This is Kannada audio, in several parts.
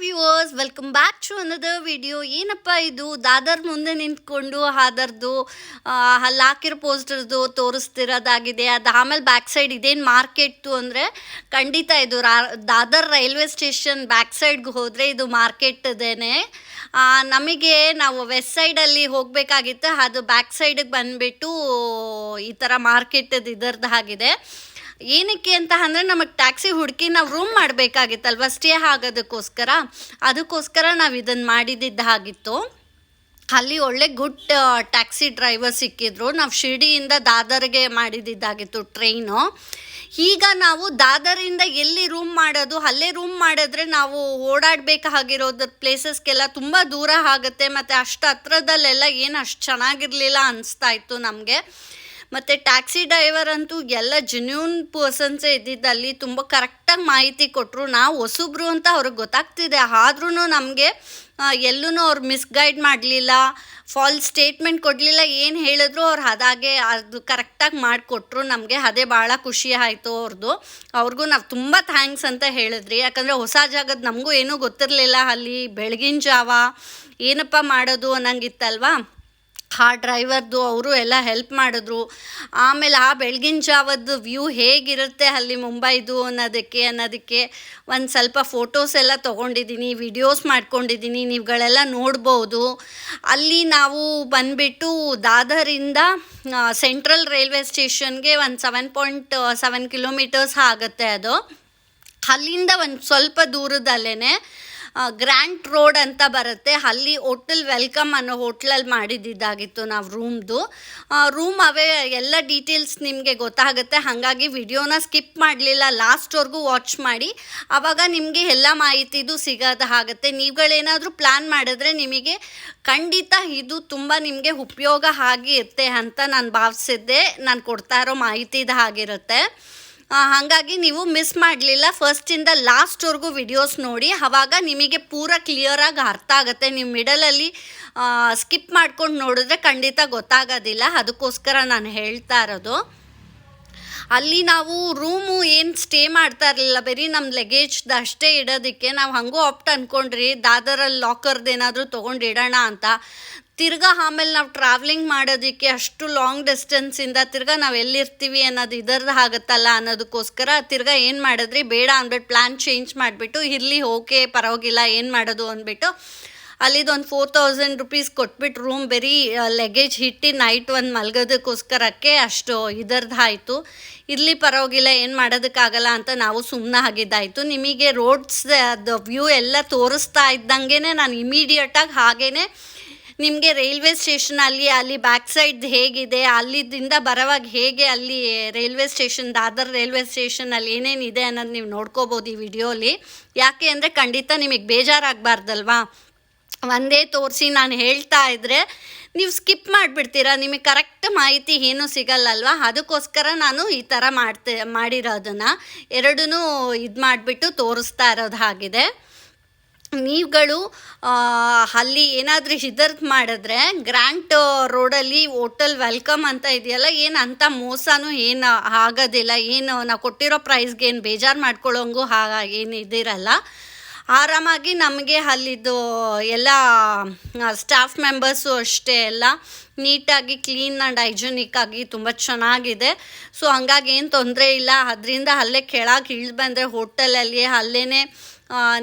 Viewers, welcome back to another video. ಏನಪ್ಪ ಇದು ದಾದರ್ ಮುಂದೆ ನಿಂತ್ಕೊಂಡು ಅದರದ್ದು ಅಲ್ಲಿ ಹಾಕಿರೋ ಪೋಸ್ಟರ್ದು ತೋರಿಸ್ತಿರೋದಾಗಿದೆ. ಅದು ಆಮೇಲೆ ಬ್ಯಾಕ್ ಸೈಡ್ ಇದೇನು ಮಾರ್ಕೆಟು ಅಂದರೆ ಖಂಡಿತ ಇದು ದಾದರ್ ರೈಲ್ವೆ ಸ್ಟೇಷನ್ ಬ್ಯಾಕ್ ಸೈಡ್ಗೆ ಹೋದರೆ ಇದು ಮಾರ್ಕೆಟ್ದೇನೆ. ನಮಗೆ ನಾವು ವೆಸ್ಟ್ ಸೈಡಲ್ಲಿ ಹೋಗಬೇಕಾಗಿತ್ತು, ಅದು ಬ್ಯಾಕ್ ಸೈಡಿಗೆ ಬಂದುಬಿಟ್ಟು ಈ ಥರ ಮಾರ್ಕೆಟದ್ದು ಇದರದ್ದು ಆಗಿದೆ. ಏನಕ್ಕೆ ಅಂತ ಅಂದರೆ ನಮಗೆ ಟ್ಯಾಕ್ಸಿ ಹುಡುಕಿ ನಾವು ರೂಮ್ ಮಾಡಬೇಕಾಗಿತ್ತಲ್ವ ಸ್ಟೇ ಅದಕ್ಕೋಸ್ಕರ ನಾವು ಇದನ್ನು ಮಾಡಿದ್ದಾಗಿತ್ತು. ಅಲ್ಲಿ ಒಳ್ಳೆ ಗುಡ್ ಟ್ಯಾಕ್ಸಿ ಡ್ರೈವರ್ ಸಿಕ್ಕಿದ್ರು. ನಾವು ಶಿರ್ಡಿಯಿಂದ ದಾದರ್ಗೆ ಮಾಡಿದ್ದಾಗಿತ್ತು ಟ್ರೈನು. ಈಗ ನಾವು ದಾದರಿಂದ ಎಲ್ಲಿ ರೂಮ್ ಮಾಡೋದು, ಅಲ್ಲೇ ರೂಮ್ ಮಾಡಿದ್ರೆ ನಾವು ಓಡಾಡಬೇಕಾಗಿರೋದ್ರ ಪ್ಲೇಸಸ್ಗೆಲ್ಲ ತುಂಬ ದೂರ ಆಗುತ್ತೆ, ಮತ್ತು ಅಷ್ಟು ಹತ್ರದಲ್ಲೆಲ್ಲ ಏನು ಅಷ್ಟು ಚೆನ್ನಾಗಿರಲಿಲ್ಲ ಅನಿಸ್ತಾ ಇತ್ತು ನಮಗೆ. ಮತ್ತು ಟ್ಯಾಕ್ಸಿ ಡ್ರೈವರ್ ಅಂತೂ ಎಲ್ಲ ಜೆನ್ಯೂನ್ ಪರ್ಸನ್ಸೇ ಇದ್ದಿದ್ದಲ್ಲಿ ತುಂಬ ಕರೆಕ್ಟಾಗಿ ಮಾಹಿತಿ ಕೊಟ್ಟರು. ನಾವು ಹೊಸಬ್ರು ಅಂತ ಅವ್ರಿಗೆ ಗೊತ್ತಾಗ್ತಿದೆ, ಆದ್ರೂ ನಮಗೆ ಎಲ್ಲೂ ಅವ್ರು ಮಿಸ್ಗೈಡ್ ಮಾಡಲಿಲ್ಲ, ಫಾಲ್ಸ್ ಸ್ಟೇಟ್ಮೆಂಟ್ ಕೊಡಲಿಲ್ಲ. ಏನು ಹೇಳಿದ್ರು ಅವ್ರು ಅದಾಗೆ ಅದು ಕರೆಕ್ಟಾಗಿ ಮಾಡಿಕೊಟ್ರು ನಮಗೆ. ಅದೇ ಭಾಳ ಖುಷಿ ಆಯಿತು ಅವ್ರಿಗೂ ನಾವು ತುಂಬ ಥ್ಯಾಂಕ್ಸ್ ಅಂತ ಹೇಳಿದ್ರಿ. ಯಾಕಂದರೆ ಹೊಸ ಜಾಗದ ನಮಗೂ ಏನೂ ಗೊತ್ತಿರಲಿಲ್ಲ, ಅಲ್ಲಿ ಬೆಳಗಿನ ಜಾವ ಏನಪ್ಪ ಮಾಡೋದು ಅನ್ನಂಗಿತ್ತಲ್ವಾ. ಆ ಡ್ರೈವರ್ದು ಅವರು ಎಲ್ಲ ಹೆಲ್ಪ್ ಮಾಡಿದ್ರು. ಆಮೇಲೆ ಆ ಬೆಳಗಿನ ಜಾವದ್ದು ವ್ಯೂ ಹೇಗಿರುತ್ತೆ ಅಲ್ಲಿ ಮುಂಬೈದು ಅನ್ನೋದಕ್ಕೆ ಒಂದು ಸ್ವಲ್ಪ ಫೋಟೋಸ್ ಎಲ್ಲ ತೊಗೊಂಡಿದ್ದೀನಿ, ವಿಡಿಯೋಸ್ ಮಾಡ್ಕೊಂಡಿದ್ದೀನಿ, ನೀವುಗಳೆಲ್ಲ ನೋಡ್ಬೋದು. ಅಲ್ಲಿ ನಾವು ಬಂದುಬಿಟ್ಟು ದಾದರಿಂದ ಸೆಂಟ್ರಲ್ ರೈಲ್ವೆ ಸ್ಟೇಷನ್ಗೆ ಒಂದು 7.7 ಕಿಲೋಮೀಟರ್ಸ್ ಆಗುತ್ತೆ. ಅದು ಅಲ್ಲಿಂದ ಒಂದು ಸ್ವಲ್ಪ ದೂರದಲ್ಲೇ ಗ್ರ್ಯಾಂಟ್ ರೋಡ್ ಅಂತ ಬರುತ್ತೆ, ಅಲ್ಲಿ ಹೋಟೆಲ್ ವೆಲ್ಕಮ್ ಅನ್ನೋ ಹೋಟ್ಲಲ್ಲಿ ಮಾಡಿದ್ದಾಗಿತ್ತು ನಾವು ರೂಮ್ ಅವೇ ಎಲ್ಲ ಡೀಟೇಲ್ಸ್ ನಿಮಗೆ ಗೊತ್ತಾಗುತ್ತೆ. ಹಾಗಾಗಿ ವಿಡಿಯೋನ ಸ್ಕಿಪ್ ಮಾಡಲಿಲ್ಲ, ಲಾಸ್ಟ್ವರೆಗೂ ವಾಚ್ ಮಾಡಿ, ಆವಾಗ ನಿಮಗೆ ಎಲ್ಲ ಮಾಹಿತಿದು ಸಿಗೋದಾಗುತ್ತೆ. ನೀವುಗಳೇನಾದರೂ ಪ್ಲ್ಯಾನ್ ಮಾಡಿದ್ರೆ ನಿಮಗೆ ಖಂಡಿತ ಇದು ತುಂಬ ನಿಮಗೆ ಉಪಯೋಗ ಆಗಿರುತ್ತೆ ಅಂತ ನಾನು ಭಾವಿಸಿದ್ದೆ. ನಾನು ಕೊಡ್ತಾ ಇರೋ ಮಾಹಿತಿದು ಆಗಿರುತ್ತೆ. ಹಾಗಾಗಿ ನೀವು ಮಿಸ್ ಮಾಡಲಿಲ್ಲ, ಫಸ್ಟಿಂದ ಲಾಸ್ಟ್ವರೆಗೂ ವಿಡಿಯೋಸ್ ನೋಡಿ, ಆವಾಗ ನಿಮಗೆ ಪೂರ ಕ್ಲಿಯರಾಗಿ ಅರ್ಥ ಆಗುತ್ತೆ. ನೀವು ಮಿಡಲಲ್ಲಿ ಸ್ಕಿಪ್ ಮಾಡ್ಕೊಂಡು ನೋಡಿದ್ರೆ ಖಂಡಿತ ಗೊತ್ತಾಗೋದಿಲ್ಲ. ಅದಕ್ಕೋಸ್ಕರ ನಾನು ಹೇಳ್ತಾ ಇರೋದು. ಅಲ್ಲಿ ನಾವು ರೂಮು ಏನು ಸ್ಟೇ ಮಾಡ್ತಾ ಇರಲಿಲ್ಲ, ಬರೀ ನಮ್ಮ ಲಗೇಜ್ದು ಅಷ್ಟೇ ಇಡೋದಕ್ಕೆ. ನಾವು ಹಂಗೂ ಅಂದ್ಕೊಂಡ್ರಿ ದಾದರಲ್ಲಿ ಲಾಕರ್ದು ಏನಾದರೂ ತೊಗೊಂಡು ಇಡೋಣ ಅಂತ. ತಿರ್ಗಾ ಆಮೇಲೆ ನಾವು ಟ್ರಾವೆಲಿಂಗ್ ಮಾಡೋದಕ್ಕೆ ಅಷ್ಟು ಲಾಂಗ್ ಡಿಸ್ಟೆನ್ಸಿಂದ ತಿರ್ಗಾ ನಾವು ಎಲ್ಲಿರ್ತೀವಿ ಅನ್ನೋದು ಇದರದ್ದು ಆಗುತ್ತಲ್ಲ ಅನ್ನೋದಕ್ಕೋಸ್ಕರ ತಿರ್ಗಾ ಏನು ಮಾಡಿದ್ರಿ, ಬೇಡ ಅಂದ್ಬಿಟ್ಟು ಪ್ಲ್ಯಾನ್ ಚೇಂಜ್ ಮಾಡಿಬಿಟ್ಟು ಇರಲಿ ಓಕೆ ಪರವಾಗಿಲ್ಲ ಏನು ಮಾಡೋದು ಅಂದ್ಬಿಟ್ಟು ಅಲ್ಲಿದೊಂದು 4000 ರೂಪೀಸ್ ಕೊಟ್ಬಿಟ್ಟು ರೂಮ್ ಬರೀ ಲಗೇಜ್ ಇಟ್ಟು ನೈಟ್ ಒಂದು ಮಲ್ಗೋದಕ್ಕೋಸ್ಕರಕ್ಕೆ ಅಷ್ಟು ಇದರದ್ದು ಆಯಿತು. ಇರಲಿ ಪರವಾಗಿಲ್ಲ ಏನು ಮಾಡೋದಕ್ಕಾಗಲ್ಲ ಅಂತ ನಾವು ಸುಮ್ಮನೆ ಆಗಿದ್ದಾಯಿತು. ನಿಮಗೆ ರೋಡ್ಸ್ ಅದು ವ್ಯೂ ಎಲ್ಲ ತೋರಿಸ್ತಾ ಇದ್ದಂಗೆ ನಾನು ಇಮಿಡಿಯೇಟಾಗಿ ಹಾಗೇ ನಿಮಗೆ ರೈಲ್ವೆ ಸ್ಟೇಷನಲ್ಲಿ ಅಲ್ಲಿ ಬ್ಯಾಕ್ ಸೈಡ್ ಹೇಗಿದೆ, ಅಲ್ಲಿಂದ ಬರೋವಾಗ ಹೇಗೆ ಅಲ್ಲಿ ರೈಲ್ವೆ ಸ್ಟೇಷನ್ ದಾದರ್ ರೈಲ್ವೆ ಸ್ಟೇಷನಲ್ಲಿ ಏನೇನಿದೆ ಅನ್ನೋದು ನೀವು ನೋಡ್ಕೋಬೋದು ಈ ವಿಡಿಯೋಲಿ. ಯಾಕೆ ಅಂದರೆ ಖಂಡಿತ ನಿಮಗೆ ಬೇಜಾರಾಗಬಾರ್ದಲ್ವಾ, ಒಂದೇ ತೋರಿಸಿ ನಾನು ಹೇಳ್ತಾ ಇದ್ದರೆ ನೀವು ಸ್ಕಿಪ್ ಮಾಡಿಬಿಡ್ತೀರಾ, ನಿಮಗೆ ಕರೆಕ್ಟ್ ಮಾಹಿತಿ ಏನೂ ಸಿಗಲ್ಲಲ್ವ. ಅದಕ್ಕೋಸ್ಕರ ನಾನು ಈ ಥರ ಮಾಡಿರೋದನ್ನು ಎರಡೂ ಇದು ಮಾಡಿಬಿಟ್ಟು ತೋರಿಸ್ತಾ ಇರೋದಾಗಿದೆ. ನೀವುಗಳು ಅಲ್ಲಿ ಏನಾದರೂ ಇದರದ್ದು ಮಾಡಿದ್ರೆ ಗ್ರ್ಯಾಂಟ್ ರೋಡಲ್ಲಿ ಹೋಟೆಲ್ ವೆಲ್ಕಮ್ ಅಂತ ಇದೆಯಲ್ಲ, ಏನು ಅಂಥ ಮೋಸನೂ ಏನು ಆಗೋದಿಲ್ಲ. ಏನು ನಾವು ಕೊಟ್ಟಿರೋ ಪ್ರೈಸ್ಗೆ ಏನು ಬೇಜಾರು ಮಾಡ್ಕೊಳ್ಳೋಂಗೂ ಏನು ಇದಿರಲ್ಲ. ಆರಾಮಾಗಿ ನಮಗೆ ಅಲ್ಲಿದ್ದು ಎಲ್ಲ ಸ್ಟಾಫ್ ಮೆಂಬರ್ಸು ಅಷ್ಟೇ ಎಲ್ಲ ನೀಟಾಗಿ ಕ್ಲೀನ್ ಆ್ಯಂಡ್ ಹೈಜೆನಿಕ್ ಆಗಿ ತುಂಬ ಚೆನ್ನಾಗಿದೆ. ಸೊ ಹಂಗಾಗಿ ಏನು ತೊಂದರೆ ಇಲ್ಲ. ಅದರಿಂದ ಅಲ್ಲೇ ಕೆಳಗೆ ಇಳಿದು ಬಂದರೆ ಹೋಟೆಲಲ್ಲಿ ಅಲ್ಲೇ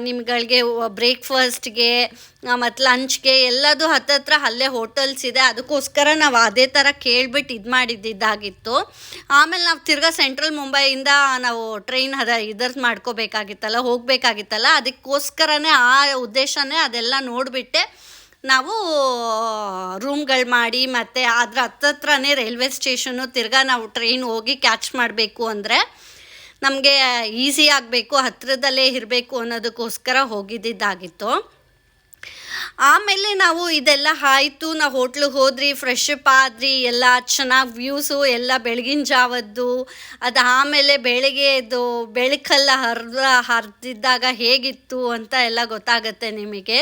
ನಿಮ್ಗಳಿಗೆ ಬ್ರೇಕ್ಫಾಸ್ಟ್ಗೆ ಮತ್ತು ಲಂಚ್ಗೆ ಎಲ್ಲದು ಹತ್ತತ್ರ ಅಲ್ಲೇ ಹೋಟೆಲ್ಸ್ ಇದೆ. ಅದಕ್ಕೋಸ್ಕರ ನಾವು ಅದೇ ಥರ ಕೇಳಿಬಿಟ್ಟು ಇದು ಮಾಡಿದ್ದಾಗಿತ್ತು. ಆಮೇಲೆ ನಾವು ತಿರ್ಗಾ ಸೆಂಟ್ರಲ್ ಮುಂಬೈಯಿಂದ ನಾವು ಟ್ರೈನ್ ಇದರದ್ದು ಹೋಗಬೇಕಾಗಿತ್ತಲ್ಲ, ಅದಕ್ಕೋಸ್ಕರನೇ ಆ ಉದ್ದೇಶನೇ ಅದೆಲ್ಲ ನೋಡಿಬಿಟ್ಟೆ ನಾವು ರೂಮ್ಗಳು ಮಾಡಿ, ಮತ್ತು ಅದ್ರ ಹತ್ತತ್ರನೇ ರೈಲ್ವೆ ಸ್ಟೇಷನ್ನು, ತಿರ್ಗಾ ನಾವು ಟ್ರೈನ್ ಹೋಗಿ ಕ್ಯಾಚ್ ಮಾಡಬೇಕು ಅಂದರೆ ನಮಗೆ ಈಸಿ ಆಗಬೇಕು, ಹತ್ತಿರದಲ್ಲೇ ಇರಬೇಕು ಅನ್ನೋದಕ್ಕೋಸ್ಕರ ಹೋಗಿದ್ದಾಗಿತ್ತು. ಆಮೇಲೆ ನಾವು ಇದೆಲ್ಲ ಆಯಿತು, ನಾವು ಹೋಟ್ಲಿಗೆ ಹೋದ್ರಿ, ಫ್ರೆಶ್ ಅಪ್ ಆದ್ರಿ, ಎಲ್ಲ ಚೆನ್ನಾಗಿ ವ್ಯೂಸು ಎಲ್ಲ ಬೆಳಗಿನ ಜಾವದ್ದು. ಅದು ಆಮೇಲೆ ಬೆಳಗ್ಗೆ ಇದು ಬೆಳಕಲ್ಲ ಹರಿದಿದ್ದಾಗ ಹೇಗಿತ್ತು ಅಂತ ಎಲ್ಲ ಗೊತ್ತಾಗುತ್ತೆ ನಿಮಗೆ.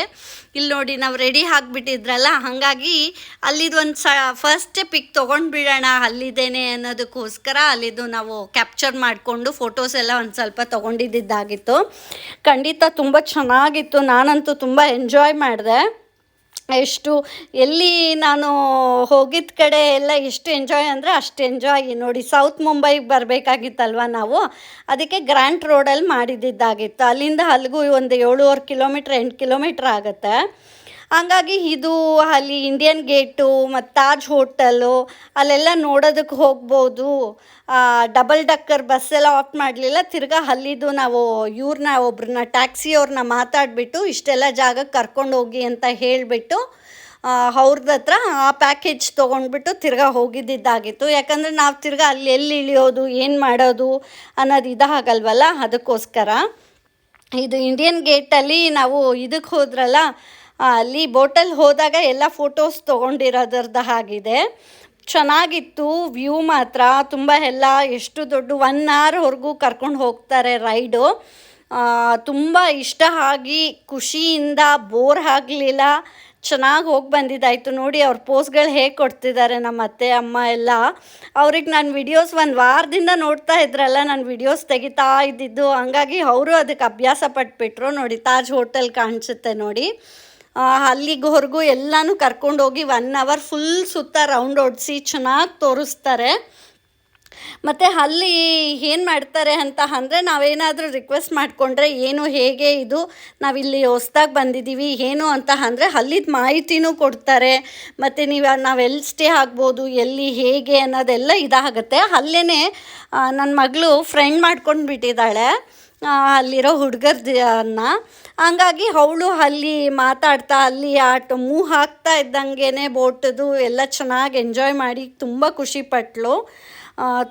ಇಲ್ಲಿ ನೋಡಿ ನಾವು ರೆಡಿ ಆಗಿಬಿಟ್ಟಿದ್ರಲ್ಲ, ಹಾಗಾಗಿ ಅಲ್ಲಿದು ಒಂದು ಫಸ್ಟ್ ಪಿಕ್ ತೊಗೊಂಡ್ಬಿಡೋಣ ಅಲ್ಲಿದ್ದೇನೆ ಅನ್ನೋದಕ್ಕೋಸ್ಕರ ಅಲ್ಲಿದು ನಾವು ಕ್ಯಾಪ್ಚರ್ ಮಾಡಿಕೊಂಡು ಫೋಟೋಸ್ ಎಲ್ಲ ಒಂದು ಸ್ವಲ್ಪ ತೊಗೊಂಡಿದ್ದಾಗಿತ್ತು. ಖಂಡಿತ ತುಂಬ ಚೆನ್ನಾಗಿತ್ತು, ನಾನಂತೂ ತುಂಬ ಎಂಜಾಯ್ ಮಾಡಿದೆ. ಎಷ್ಟು ಎಲ್ಲಿ ನಾನು ಹೋಗಿದ್ದ ಕಡೆ ಎಲ್ಲ ಎಷ್ಟು ಎಂಜಾಯ್ ಅಂದರೆ ಅಷ್ಟು ಎಂಜಾಯ್. ನೋಡಿ ಸೌತ್ ಮುಂಬೈಗೆ ಬರಬೇಕಾಗಿತ್ತಲ್ವ ನಾವು, ಅದಕ್ಕೆ ಗ್ರ್ಯಾಂಟ್ ರೋಡಲ್ಲಿ ಮಾಡಿದ್ದಾಗಿತ್ತು. ಅಲ್ಲಿಂದ ಅಲ್ಲಿಗೂ ಒಂದು 7.5 ಕಿಲೋಮೀಟ್ರ್ 8 ಕಿಲೋಮೀಟ್ರ್ ಆಗುತ್ತೆ. ಹಂಗಾಗಿ ಇದು ಅಲ್ಲಿ ಇಂಡಿಯನ್ ಗೇಟು ಮತ್ತು ತಾಜ್ ಹೋಟೆಲ್ಲು ಅಲ್ಲೆಲ್ಲ ನೋಡೋದಕ್ಕೆ ಹೋಗ್ಬೋದು. ಡಬಲ್ ಡಕ್ಕರ್ ಬಸ್ಸೆಲ್ಲ ಆಫ್ ಮಾಡಲಿಲ್ಲ. ತಿರ್ಗಾ ಅಲ್ಲಿದ್ದು ನಾವು ಒಬ್ರನ್ನ ಟ್ಯಾಕ್ಸಿಯವ್ರನ್ನ ಮಾತಾಡಿಬಿಟ್ಟು ಇಷ್ಟೆಲ್ಲ ಜಾಗಕ್ಕೆ ಕರ್ಕೊಂಡು ಹೋಗಿ ಅಂತ ಹೇಳಿಬಿಟ್ಟು ಅವ್ರದ್ದು ಹತ್ರ ಆ ಪ್ಯಾಕೇಜ್ ತೊಗೊಂಡ್ಬಿಟ್ಟು ತಿರ್ಗಾ ಹೋಗಿದ್ದಾಗಿತ್ತು. ಯಾಕಂದರೆ ನಾವು ತಿರ್ಗಾ ಅಲ್ಲಿ ಎಲ್ಲಿ ಇಳಿಯೋದು ಏನು ಮಾಡೋದು ಅನ್ನೋದು ಇದಾಗಲ್ವಲ್ಲ, ಅದಕ್ಕೋಸ್ಕರ. ಇದು ಇಂಡಿಯನ್ ಗೇಟಲ್ಲಿ ನಾವು ಇದಕ್ಕೆ ಹೋದ್ರಲ್ಲ, ಅಲ್ಲಿ ಬೋಟಲ್ಲಿ ಹೋದಾಗ ಎಲ್ಲ ಫೋಟೋಸ್ ತೊಗೊಂಡಿರೋದ್ರದ್ದು ಆಗಿದೆ. ಚೆನ್ನಾಗಿತ್ತು ವ್ಯೂ ಮಾತ್ರ. ತುಂಬ ಎಲ್ಲ ಎಷ್ಟು ದೊಡ್ಡ 1 ಅವರ್ವರೆಗೂ ಕರ್ಕೊಂಡು ಹೋಗ್ತಾರೆ ರೈಡು. ತುಂಬ ಇಷ್ಟ ಆಗಿ ಖುಷಿಯಿಂದ ಬೋರ್ ಆಗಲಿಲ್ಲ, ಚೆನ್ನಾಗಿ ಹೋಗಿ ಬಂದಿದ್ದಾಯಿತು. ನೋಡಿ ಅವ್ರ ಪೋಸ್ಗಳು ಹೇಗೆ ಕೊಡ್ತಿದ್ದಾರೆ ನಮ್ಮ ಅತ್ತೆ ಅಮ್ಮ ಎಲ್ಲ. ಅವ್ರಿಗೆ ನಾನು ವಿಡಿಯೋಸ್ 1 ವಾರದಿಂದ ನೋಡ್ತಾ ಇದ್ರಲ್ಲ, ನಾನು ವಿಡಿಯೋಸ್ ತೆಗಿತಾ ಇದ್ದಿದ್ದು, ಹಂಗಾಗಿ ಅವರು ಅದಕ್ಕೆ ಅಭ್ಯಾಸ ಪಟ್ಬಿಟ್ರು. ನೋಡಿ ತಾಜ್ ಹೋಟೆಲ್ ಕಾಣಿಸುತ್ತೆ ನೋಡಿ, ಅಲ್ಲಿಗೋರ್ಗೂ ಎಲ್ಲನೂ ಕರ್ಕೊಂಡೋಗಿ 1 ಅವರ್ ಫುಲ್ ಸುತ್ತ ರೌಂಡ್ ಓಡಿಸಿ ಚೆನ್ನಾಗಿ ತೋರಿಸ್ತಾರೆ. ಮತ್ತು ಅಲ್ಲಿ ಏನು ಮಾಡ್ತಾರೆ ಅಂತ ಅಂದರೆ, ನಾವೇನಾದರೂ ರಿಕ್ವೆಸ್ಟ್ ಮಾಡಿಕೊಂಡ್ರೆ ಏನು ಹೇಗೆ ಇದು ನಾವಿಲ್ಲಿ ಹೊಸ್ದಾಗಿ ಬಂದಿದ್ದೀವಿ ಏನು ಅಂತ ಅಂದರೆ ಅಲ್ಲಿದ್ದು ಮಾಹಿತಿನೂ ಕೊಡ್ತಾರೆ. ಮತ್ತು ನಾವೆಲ್ಲಿ ಸ್ಟೇ ಆಗ್ಬೋದು, ಎಲ್ಲಿ ಹೇಗೆ ಅನ್ನೋದೆಲ್ಲ ಇದಾಗುತ್ತೆ. ಅಲ್ಲೇ ನನ್ನ ಮಗಳು ಫ್ರೆಂಡ್ ಮಾಡ್ಕೊಂಡು ಬಿಟ್ಟಿದ್ದಾಳೆ ಅಲ್ಲಿರೋ ಹುಡುಗರನ್ನ. ಹಂಗಾಗಿ ಅವಳು ಅಲ್ಲಿ ಮಾತಾಡ್ತಾ ಅಲ್ಲಿ ಮೂವ್ ಹಾಕ್ತಾ ಇದ್ದಂಗೆ ಬೋಟದು ಎಲ್ಲ ಚೆನ್ನಾಗಿ ಎಂಜಾಯ್ ಮಾಡಿ ತುಂಬ ಖುಷಿಪಟ್ಲು.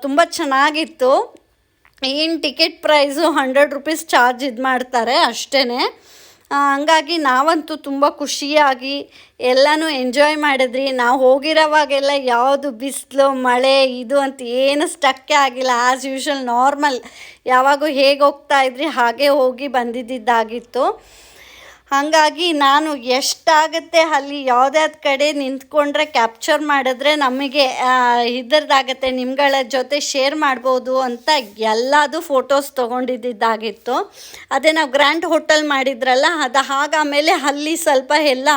ತುಂಬ ಚೆನ್ನಾಗಿತ್ತು. ಏನು ಟಿಕೆಟ್ ಪ್ರೈಸು 100 ರೂಪೀಸ್ ಚಾರ್ಜ್ ಇದು ಮಾಡ್ತಾರೆ ಅಷ್ಟೇ. ಹಂಗಾಗಿ ನಾವಂತೂ ತುಂಬ ಖುಷಿಯಾಗಿ ಎಲ್ಲನೂ ಎಂಜಾಯ್ ಮಾಡಿದ್ರಿ. ನಾವು ಹೋಗಿರೋವಾಗೆಲ್ಲ ಯಾವುದು ಬಿಸಿಲು ಮಳೆ ಇದು ಅಂತ ಏನು ಸ್ಟಕ್ಕೇ ಆಗಿಲ್ಲ. ಆ್ಯಸ್ ಯೂಶ್ವಲ್ ನಾರ್ಮಲ್ ಯಾವಾಗೂ ಹೇಗೆ ಹೋಗ್ತಾಯಿದ್ರಿ ಹಾಗೆ ಹೋಗಿ ಬಂದಿದ್ದಾಗಿತ್ತು. ಹಾಗಾಗಿ ನಾನು ಎಷ್ಟಾಗುತ್ತೆ ಅಲ್ಲಿ ಯಾವುದ್ಯಾವ್ದು ಕಡೆ ನಿಂತ್ಕೊಂಡ್ರೆ ಕ್ಯಾಪ್ಚರ್ ಮಾಡಿದ್ರೆ ನಮಗೆ ಇದರದಾಗತ್ತೆ, ನಿಮ್ಗಳ ಜೊತೆ ಶೇರ್ ಮಾಡ್ಬೋದು ಅಂತ ಎಲ್ಲದೂ ಫೋಟೋಸ್ ತೊಗೊಂಡಿದ್ದಾಗಿತ್ತು. ಅದೇ ನಾವು ಗ್ರ್ಯಾಂಡ್ ಹೋಟೆಲ್ ಮಾಡಿದ್ರಲ್ಲ, ಅದು ಆಮೇಲೆ ಅಲ್ಲಿ ಸ್ವಲ್ಪ ಎಲ್ಲ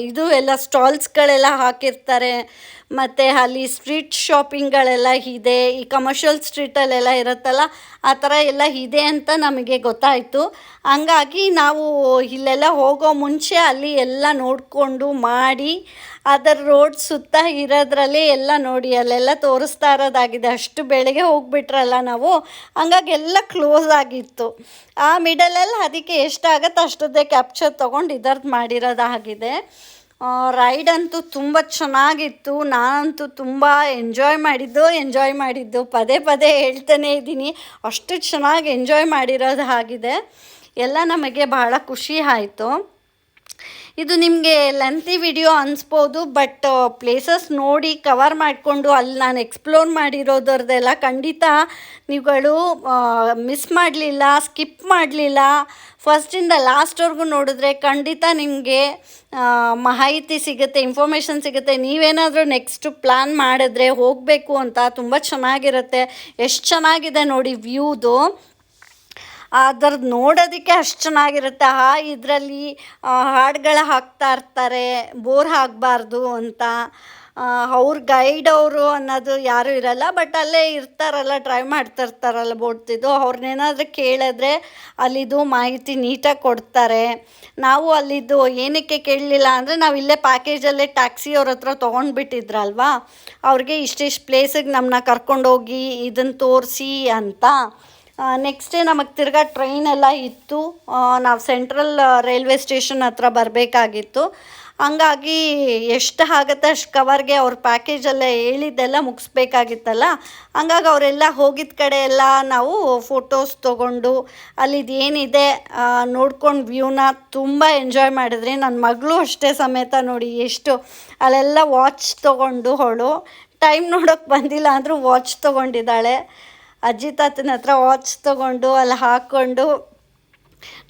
ಇದು ಎಲ್ಲ ಸ್ಟಾಲ್ಸ್ಗಳೆಲ್ಲ ಹಾಕಿರ್ತಾರೆ. ಮತ್ತು ಅಲ್ಲಿ ಸ್ಟ್ರೀಟ್ ಶಾಪಿಂಗ್ಗಳೆಲ್ಲ ಇದೆ. ಈ ಕಮರ್ಷಿಯಲ್ ಸ್ಟ್ರೀಟಲ್ಲೆಲ್ಲ ಇರುತ್ತಲ್ಲ, ಆ ಥರ ಎಲ್ಲ ಇದೆ ಅಂತ ನಮಗೆ ಗೊತ್ತಾಯಿತು. ಹಂಗಾಗಿ ನಾವು ಇಲ್ಲೆಲ್ಲ ಹೋಗೋ ಮುಂಚೆ ಅಲ್ಲಿ ಎಲ್ಲ ನೋಡಿಕೊಂಡು ಮಾಡಿ ಅದರ ರೋಡ್ ಸುತ್ತ ಇರೋದ್ರಲ್ಲೇ ಎಲ್ಲ ನೋಡಿ ಅಲ್ಲೆಲ್ಲ ತೋರಿಸ್ತಾ ಇರೋದಾಗಿದೆ. ಅಷ್ಟು ಬೆಳಗ್ಗೆ ಹೋಗಿಬಿಟ್ರಲ್ಲ ನಾವು, ಹಂಗಾಗಿ ಎಲ್ಲ ಕ್ಲೋಸ್ ಆಗಿತ್ತು. ಆ ಮಿಡಲಲ್ಲಿ ಅದಕ್ಕೆ ಎಷ್ಟಾಗತ್ತೆ ಅಷ್ಟೊದ್ದೇ ಕ್ಯಾಪ್ಚರ್ ತೊಗೊಂಡು ಇದರದ್ದು ಮಾಡಿರೋದಾಗಿದೆ. ರೈಡ್ ಅಂತೂ ತುಂಬ ಚೆನ್ನಾಗಿತ್ತು. ನಾನಂತೂ ತುಂಬ ಎಂಜಾಯ್ ಮಾಡಿದ್ದು ಪದೇ ಪದೇ ಹೇಳ್ತಾನೇ ಇದ್ದೀನಿ, ಅಷ್ಟು ಚೆನ್ನಾಗಿ ಎಂಜಾಯ್ ಮಾಡಿರೋದು ಆಗಿದೆ. ಎಲ್ಲ ನಮಗೆ ಬಹಳ ಖುಷಿ ಆಯಿತು. ಇದು ನಿಮಗೆ ಲೆಂತಿ ವಿಡಿಯೋ ಅನಿಸ್ಬೋದು, ಬಟ್ ಪ್ಲೇಸಸ್ ನೋಡಿ ಕವರ್ ಮಾಡಿಕೊಂಡು ಅಲ್ಲಿ ನಾನು ಎಕ್ಸ್ಪ್ಲೋರ್ ಮಾಡಿರೋದ್ರದ್ದೆಲ್ಲ ಖಂಡಿತ ನೀವುಗಳು ಮಿಸ್ ಮಾಡಲಿಲ್ಲ, ಸ್ಕಿಪ್ ಮಾಡಲಿಲ್ಲ. ಫಸ್ಟಿಂದ ಲಾಸ್ಟ್ವರೆಗೂ ನೋಡಿದ್ರೆ ಖಂಡಿತ ನಿಮಗೆ ಮಾಹಿತಿ ಸಿಗುತ್ತೆ, ಇನ್ಫಾರ್ಮೇಷನ್ ಸಿಗುತ್ತೆ. ನೀವೇನಾದರೂ ನೆಕ್ಸ್ಟ್ ಪ್ಲ್ಯಾನ್ ಮಾಡಿದ್ರೆ ಹೋಗಬೇಕು ಅಂತ ತುಂಬ ಚೆನ್ನಾಗಿರುತ್ತೆ. ಎಷ್ಟು ಚೆನ್ನಾಗಿದೆ ನೋಡಿ ವ್ಯೂದು, ಅದರದ್ದು ನೋಡೋದಕ್ಕೆ ಅಷ್ಟು ಚೆನ್ನಾಗಿರುತ್ತೆ. ಇದರಲ್ಲಿ ಹಾಡುಗಳು ಹಾಕ್ತಾ ಇರ್ತಾರೆ, ಬೋರ್ ಆಗಬಾರ್ದು ಅಂತ. ಅವ್ರ ಗೈಡ್ ಅವರು ಅನ್ನೋದು ಯಾರೂ ಇರಲ್ಲ, ಬಟ್ ಅಲ್ಲೇ ಇರ್ತಾರಲ್ಲ, ಡ್ರೈವ್ ಮಾಡ್ತಿರ್ತಾರಲ್ಲ ಬೋಟ್ದಿದ್ದು, ಅವ್ರನ್ನೇನಾದರೂ ಕೇಳಿದ್ರೆ ಅಲ್ಲಿದು ಮಾಹಿತಿ ನೀಟಾಗಿ ಕೊಡ್ತಾರೆ. ನಾವು ಅಲ್ಲಿದ್ದು ಏನಕ್ಕೆ ಕೇಳಲಿಲ್ಲ ಅಂದರೆ, ನಾವು ಇಲ್ಲೇ ಪ್ಯಾಕೇಜಲ್ಲೇ ಟ್ಯಾಕ್ಸಿಯವ್ರ ಹತ್ರ ತೊಗೊಂಡ್ಬಿಟ್ಟಿದ್ರಲ್ವಾ, ಅವ್ರಿಗೆ ಇಷ್ಟಿಷ್ಟು ಪ್ಲೇಸಿಗೆ ನಮ್ಮನ್ನ ಕರ್ಕೊಂಡೋಗಿ ಇದನ್ನು ತೋರಿಸಿ ಅಂತ. ನೆಕ್ಸ್ಟ್ ಡೇ ನಮಗೆ ತಿರ್ಗಾ ಟ್ರೈನ್ ಎಲ್ಲ ಇತ್ತು. ನಾವು ಸೆಂಟ್ರಲ್ ರೈಲ್ವೆ ಸ್ಟೇಷನ್ ಹತ್ರ ಬರಬೇಕಾಗಿತ್ತು. ಹಂಗಾಗಿ ಎಷ್ಟು ಆಗುತ್ತೆ ಅಷ್ಟು ಕವರ್ಗೆ ಅವ್ರ ಪ್ಯಾಕೇಜೆಲ್ಲ ಹೇಳಿದ್ದೆಲ್ಲ ಮುಗಿಸ್ಬೇಕಾಗಿತ್ತಲ್ಲ. ಹಂಗಾಗಿ ಅವರೆಲ್ಲ ಹೋಗಿದ್ದ ಕಡೆ ಎಲ್ಲ ನಾವು ಫೋಟೋಸ್ ತೊಗೊಂಡು ಅಲ್ಲಿದು ಏನಿದೆ ನೋಡ್ಕೊಂಡು ವ್ಯೂನ ತುಂಬ ಎಂಜಾಯ್ ಮಾಡಿದ್ರಿ. ನನ್ನ ಮಗಳು ಅಷ್ಟೇ ಸಮೇತ ನೋಡಿ ಎಷ್ಟು ಅಲ್ಲೆಲ್ಲ ವಾಚ್ ತೊಗೊಂಡು ಅವಳು ಟೈಮ್ ನೋಡೋಕ್ಕೆ ಬಂದಿಲ್ಲ ಅಂದರೂ ವಾಚ್ ತೊಗೊಂಡಿದ್ದಾಳೆ. ಅಜ್ಜಿ ತಾತನ ಹತ್ರ ವಾಚ್ ತೊಗೊಂಡು ಅಲ್ಲಿ ಹಾಕ್ಕೊಂಡು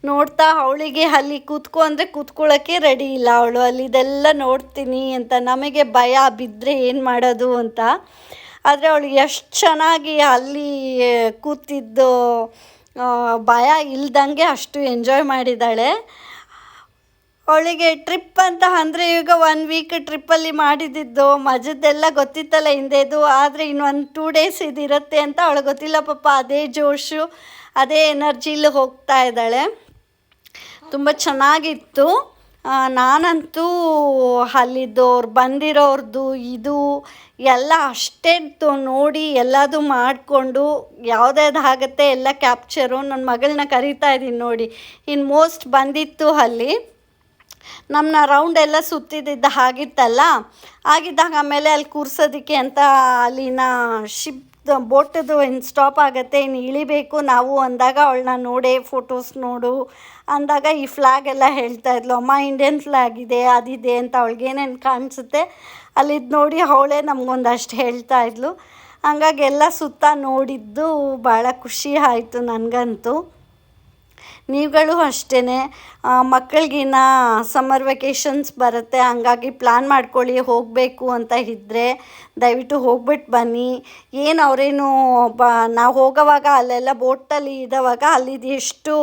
ನೋಡ್ತಾ ಅವಳಿಗೆ ಅಲ್ಲಿ ಕೂತ್ಕೊ ಅಂದರೆ ಕೂತ್ಕೊಳ್ಳೋಕ್ಕೆ ರೆಡಿ ಇಲ್ಲ ಅವಳು. ಅಲ್ಲಿದೆಲ್ಲ ನೋಡ್ತೀನಿ ಅಂತ ನಮಗೆ ಭಯ ಬಿದ್ದರೆ ಏನು ಮಾಡೋದು ಅಂತ. ಆದರೆ ಅವಳು ಎಷ್ಟು ಚೆನ್ನಾಗಿ ಅಲ್ಲಿ ಕೂತಿದ್ದು ಭಯ ಇಲ್ದಂಗೆ ಅಷ್ಟು ಎಂಜಾಯ್ ಮಾಡಿದ್ದಾಳೆ. ಅವಳಿಗೆ ಟ್ರಿಪ್ ಅಂತ ಅಂದರೆ ಈಗ 1 ವೀಕ್ ಟ್ರಿಪ್ಪಲ್ಲಿ ಮಾಡಿದ್ದು ಮಜದ್ದೆಲ್ಲ ಗೊತ್ತಿತ್ತಲ್ಲ ಹಿಂದೆದು. ಆದರೆ ಇನ್ನೊಂದು 2 ಡೇಸ್ ಇದಿರುತ್ತೆ ಅಂತ ಅವಳಿಗೆ ಗೊತ್ತಿಲ್ಲ ಪಾಪ. ಅದೇ ಜೋಶು ಅದೇ ಎನರ್ಜಿಲಿ ಹೋಗ್ತಾ ಇದ್ದಾಳೆ. ತುಂಬ ಚೆನ್ನಾಗಿತ್ತು. ನಾನಂತೂ ಅಲ್ಲಿದ್ದವ್ರು ಬಂದಿರೋರ್ದು ಇದು ಎಲ್ಲ ಅಷ್ಟೇ ನೋಡಿ ಎಲ್ಲದೂ ಮಾಡಿಕೊಂಡು ಯಾವುದಾಗುತ್ತೆ ಎಲ್ಲ ಕ್ಯಾಪ್ಚರು. ನನ್ನ ಮಗಳನ್ನ ಕರೀತಾ ಇದ್ದೀನಿ ನೋಡಿ. ಇನ್ನು ಮೋಸ್ಟ್ ಬಂದಿತ್ತು ಅಲ್ಲಿ ನಮ್ಮನ್ನ ರೌಂಡ್ ಎಲ್ಲ ಸುತ್ತಿದ್ದ ಆಗಿತ್ತಲ್ಲ. ಆಗಿದ್ದಾಗ ಆಮೇಲೆ ಅಲ್ಲಿ ಕೂರ್ಸೋದಕ್ಕೆ ಅಂತ ಅಲ್ಲಿನ ಬೋಟದು ಇನ್ನು ಸ್ಟಾಪ್ ಆಗುತ್ತೆ, ಇನ್ನು ಇಳಿಬೇಕು ನಾವು ಅಂದಾಗ ಅವಳನ್ನ ನೋಡೆ ಫೋಟೋಸ್ ನೋಡು ಅಂದಾಗ ಈ ಫ್ಲ್ಯಾಗ್ ಎಲ್ಲ ಹೇಳ್ತಾಯಿದ್ಲು, ಅಮ್ಮ ಇಂಡಿಯನ್ ಫ್ಲ್ಯಾಗ್ ಇದೆ ಅದಿದೆ ಅಂತ. ಅವಳಿಗೇನೇನು ಕಾಣಿಸುತ್ತೆ ಅಲ್ಲಿದ್ದು ನೋಡಿ ಅವಳೇ ನಮಗೊಂದಷ್ಟು ಹೇಳ್ತಾಯಿದ್ಲು. ಹಂಗಾಗಿ ಎಲ್ಲ ಸುತ್ತ ನೋಡಿದ್ದು ಭಾಳ ಖುಷಿ ಆಯಿತು ನನಗಂತೂ. ನೀವುಗಳು ಅಷ್ಟೇ ಮಕ್ಕಳಿಗಿನ್ನ ಸಮ್ಮರ್ ವೆಕೇಷನ್ಸ್ ಬರುತ್ತೆ, ಹಂಗಾಗಿ ಪ್ಲ್ಯಾನ್ ಮಾಡ್ಕೊಳ್ಳಿ ಹೋಗಬೇಕು ಅಂತ ಇದ್ದರೆ ದಯವಿಟ್ಟು ಹೋಗ್ಬಿಟ್ಟು ಬನ್ನಿ. ಏನು ಅವರೇನು ನಾವು ಹೋಗೋವಾಗ ಅಲ್ಲೆಲ್ಲ ಬೋಟಲ್ಲಿ ಇದ್ದವಾಗ ಅಲ್ಲಿದ್ದು ಎಷ್ಟು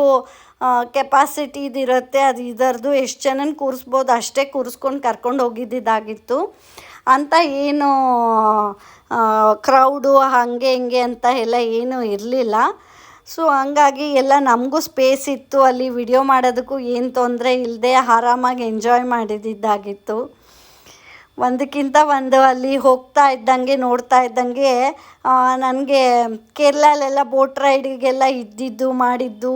ಕೆಪಾಸಿಟಿ ಇದಿರುತ್ತೆ ಅದು ಇದರದು ಎಷ್ಟು ಜನನ ಕೂರಿಸ್ಬೋದು ಅಷ್ಟೇ ಕೂರಿಸ್ಕೊಂಡು ಕರ್ಕೊಂಡು ಹೋಗಿದ್ದಾಗಿತ್ತು ಅಂತ. ಏನು ಕ್ರೌಡು ಹಾಗೆ ಹಿಂಗೆ ಅಂತ ಎಲ್ಲ ಏನೂ ಇರಲಿಲ್ಲ. ಸೊ ಹಂಗಾಗಿ ಎಲ್ಲ ನಮಗೂ ಸ್ಪೇಸ್ ಇತ್ತು, ಅಲ್ಲಿ ವಿಡಿಯೋ ಮಾಡೋದಕ್ಕೂ ಏನು ತೊಂದರೆ ಇಲ್ಲದೆ ಆರಾಮಾಗಿ ಎಂಜಾಯ್ ಮಾಡಿದ್ದಾಗಿತ್ತು. ಒಂದಕ್ಕಿಂತ ಒಂದು ಅಲ್ಲಿ ಹೋಗ್ತಾ ಇದ್ದಂಗೆ ನೋಡ್ತಾ ಇದ್ದಂಗೆ ನನಗೆ ಕೇರಳಲ್ಲೆಲ್ಲ ಬೋಟ್ ರೈಡಿಗೆಲ್ಲ ಇದ್ದಿದ್ದು ಮಾಡಿದ್ದು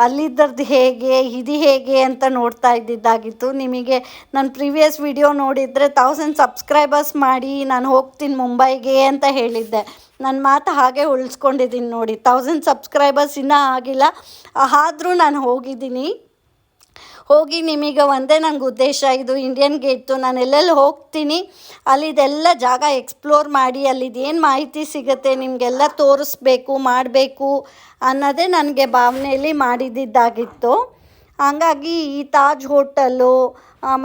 ಅಲ್ಲಿದ್ದದ್ದು ಹೇಗೆ ಇದು ಹೇಗೆ ಅಂತ ನೋಡ್ತಾ ಇದ್ದಿದ್ದಾಗಿತ್ತು. ನಿಮಗೆ ನನ್ನ ಪ್ರೀವಿಯಸ್ ವಿಡಿಯೋ ನೋಡಿದರೆ 1000 ಸಬ್ಸ್ಕ್ರೈಬರ್ಸ್ ಮಾಡಿ ನಾನು ಹೋಗ್ತೀನಿ ಮುಂಬೈಗೆ ಅಂತ ಹೇಳಿದ್ದೆ. ನನ್ನ ಮಾತು ಹಾಗೆ ಉಳಿಸ್ಕೊಂಡಿದ್ದೀನಿ ನೋಡಿ. 1000 ಸಬ್ಸ್ಕ್ರೈಬರ್ಸ್ ಇನ್ನೂ ಆಗಿಲ್ಲ, ಆದರೂ ನಾನು ಹೋಗಿ ನಿಮಗೆ ಒಂದೇ ನನಗೆ ಉದ್ದೇಶ, ಇದು ಇಂಡಿಯನ್ ಗೇಟು ನಾನು ಎಲ್ಲೆಲ್ಲಿ ಹೋಗ್ತೀನಿ ಅಲ್ಲಿದೆಲ್ಲ ಜಾಗ ಎಕ್ಸ್ಪ್ಲೋರ್ ಮಾಡಿ ಅಲ್ಲಿದ್ದೇನು ಮಾಹಿತಿ ಸಿಗುತ್ತೆ ನಿಮಗೆಲ್ಲ ತೋರಿಸ್ಬೇಕು ಮಾಡಬೇಕು ಅನ್ನೋದೇ ನನಗೆ ಭಾವನೆಯಲ್ಲಿ ಮಾಡಿದ್ದಾಗಿತ್ತು. ಹಂಗಾಗಿ ಈ ತಾಜ್ ಹೋಟೆಲ್ಲು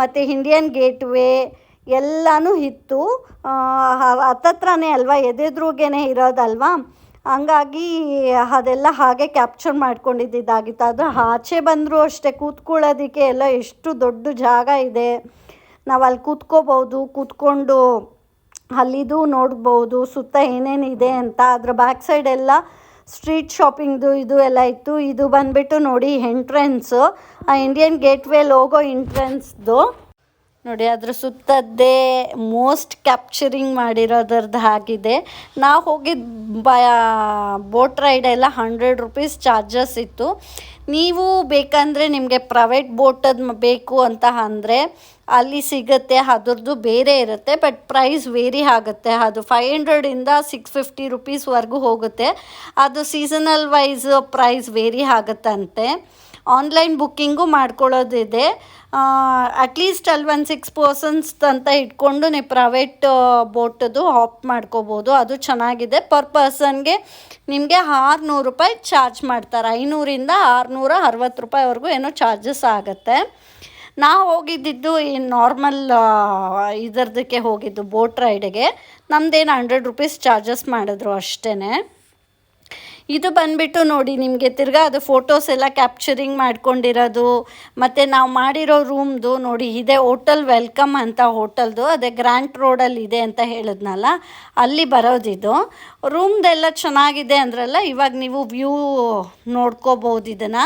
ಮತ್ತು ಇಂಡಿಯನ್ ಗೇಟ್ವೇ ಎಲ್ಲನೂ ಇತ್ತು. ಹತ್ತತ್ರನೇ ಅಲ್ವಾ, ಎದೆದ್ರುಗೇನೆ ಇರೋದಲ್ವಾ, ಹಂಗಾಗಿ ಅದೆಲ್ಲ ಹಾಗೆ ಕ್ಯಾಪ್ಚರ್ ಮಾಡ್ಕೊಂಡಿದ್ದಾಗಿತ್ತು. ಅದು ಆಚೆ ಬಂದರೂ ಅಷ್ಟೇ ಕೂತ್ಕೊಳ್ಳೋದಕ್ಕೆ ಎಲ್ಲ ಎಷ್ಟು ದೊಡ್ಡ ಜಾಗ ಇದೆ, ನಾವು ಅಲ್ಲಿ ಕೂತ್ಕೊಂಡು ಅಲ್ಲಿದು ನೋಡ್ಬೋದು ಸುತ್ತ ಏನೇನಿದೆ ಅಂತ. ಅದ್ರ ಬ್ಯಾಕ್ ಸೈಡ್ ಎಲ್ಲ ಸ್ಟ್ರೀಟ್ ಶಾಪಿಂಗ್ದು ಇದು ಎಲ್ಲ ಇತ್ತು. ಇದು ಬಂದುಬಿಟ್ಟು ನೋಡಿ ಎಂಟ್ರೆನ್ಸು, ಆ ಇಂಡಿಯನ್ ಗೇಟ್ವೇ ಲೋಗೋ ಎಂಟ್ರೆನ್ಸ್ದು ನೋಡಿ. ಅದ್ರ ಸುತ್ತದ್ದೇ ಮೋಸ್ಟ್ ಕ್ಯಾಪ್ಚರಿಂಗ್ ಮಾಡಿರೋದ್ರದ್ದು ಆಗಿದೆ. ನಾವು ಹೋಗಿದ್ದ ಬೋಟ್ ರೈಡ್ ಎಲ್ಲ 100 ರೂಪೀಸ್ ಚಾರ್ಜಸ್ ಇತ್ತು. ನೀವು ಬೇಕಂದರೆ ನಿಮಗೆ ಪ್ರೈವೇಟ್ ಬೋಟದ್ದು ಬೇಕು ಅಂತ ಅಂದರೆ ಅಲ್ಲಿ ಸಿಗುತ್ತೆ, ಅದ್ರದ್ದು ಬೇರೆ ಇರುತ್ತೆ, ಬಟ್ ಪ್ರೈಸ್ ವೇರಿ ಆಗುತ್ತೆ. ಅದು 500ಇಂದ 650 ರೂಪೀಸ್ವರೆಗೂ ಹೋಗುತ್ತೆ. ಅದು ಸೀಸನಲ್ ವೈಸ್ ಪ್ರೈಸ್ ವೇರಿ ಆಗುತ್ತಂತೆ. ಆನ್ಲೈನ್ ಬುಕ್ಕಿಂಗು ಮಾಡ್ಕೊಳ್ಳೋದಿದೆ. ಅಟ್ಲೀಸ್ಟ್ ಅಲ್ಲಿ ಒಂದು 6 ಪರ್ಸನ್ಸ್ ಅಂತ ಇಟ್ಕೊಂಡು ನೀವು ಪ್ರೈವೇಟ್ ಬೋಟದು ಆಪ್ಟ್ ಮಾಡ್ಕೋಬೋದು. ಅದು ಚೆನ್ನಾಗಿದೆ. ಪರ್ ಪರ್ಸನ್ಗೆ ನಿಮಗೆ 600 ರೂಪಾಯಿ ಚಾರ್ಜ್ ಮಾಡ್ತಾರೆ. 500ಇಂದ 660 ರೂಪಾಯಿವರೆಗೂ ಏನೋ ಚಾರ್ಜಸ್ ಆಗುತ್ತೆ. ನಾವು ಹೋಗಿದ್ದು ಈ ನಾರ್ಮಲ್ ಇದರದಕ್ಕೆ ಹೋಗಿದ್ದು ಬೋಟ್ ರೈಡಿಗೆ. ನಮ್ಮದೇನು 100 ರೂಪೀಸ್ ಚಾರ್ಜಸ್ ಮಾಡಿದ್ರು ಅಷ್ಟೇ. ಇದು ಬಂದುಬಿಟ್ಟು ನೋಡಿ ನಿಮಗೆ ತಿರ್ಗಾ ಅದು ಫೋಟೋಸ್ ಎಲ್ಲ ಕ್ಯಾಪ್ಚರಿಂಗ್ ಮಾಡ್ಕೊಂಡಿರೋದು. ಮತ್ತು ನಾವು ಮಾಡಿರೋ ರೂಮ್ದು ನೋಡಿ, ಇದೆ ಹೋಟೆಲ್ ವೆಲ್ಕಮ್ ಅಂತ ಹೋಟೆಲ್ದು, ಅದೇ ಗ್ರ್ಯಾಂಟ್ ರೋಡಲ್ಲಿ ಇದೆ ಅಂತ ಹೇಳಿದ್ನಲ್ಲ, ಅಲ್ಲಿ ಬರೋದಿದು. ರೂಮ್ದೆಲ್ಲ ಚೆನ್ನಾಗಿದೆ ಅಂದ್ರಲ್ಲ, ಇವಾಗ ನೀವು ವ್ಯೂ ನೋಡ್ಕೋಬೋದು. ಇದನ್ನು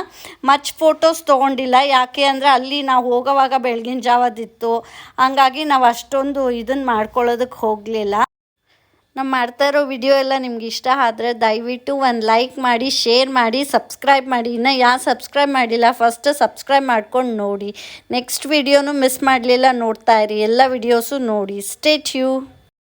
ಮಚ್ ಫೋಟೋಸ್ ತೊಗೊಂಡಿಲ್ಲ, ಯಾಕೆ ಅಂದರೆ ಅಲ್ಲಿ ನಾವು ಹೋಗೋವಾಗ ಬೆಳಗಿನ ಜಾವದಿತ್ತು, ಹಂಗಾಗಿ ನಾವು ಅಷ್ಟೊಂದು ಇದನ್ನು ಮಾಡ್ಕೊಳ್ಳೋದಕ್ಕೆ ಹೋಗಲಿಲ್ಲ. ನಾವು ಮಾಡ್ತಾ ಇರೋ ವಿಡಿಯೋ ಎಲ್ಲ ನಿಮ್ಗೆ ಇಷ್ಟ ಆದರೆ ದಯವಿಟ್ಟು ಒಂದು ಲೈಕ್ ಮಾಡಿ, ಶೇರ್ ಮಾಡಿ, ಸಬ್ಸ್ಕ್ರೈಬ್ ಮಾಡಿ. ಇನ್ನು ಯಾರು ಸಬ್ಸ್ಕ್ರೈಬ್ ಮಾಡಿಲ್ಲ ಫಸ್ಟ್ ಸಬ್ಸ್ಕ್ರೈಬ್ ಮಾಡ್ಕೊಂಡು ನೋಡಿ. ನೆಕ್ಸ್ಟ್ ವಿಡಿಯೋನು ಮಿಸ್ ಮಾಡಲಿಲ್ಲ, ನೋಡ್ತಾ ಇರಿ, ಎಲ್ಲ ವಿಡಿಯೋಸು ನೋಡಿ. Stay tune.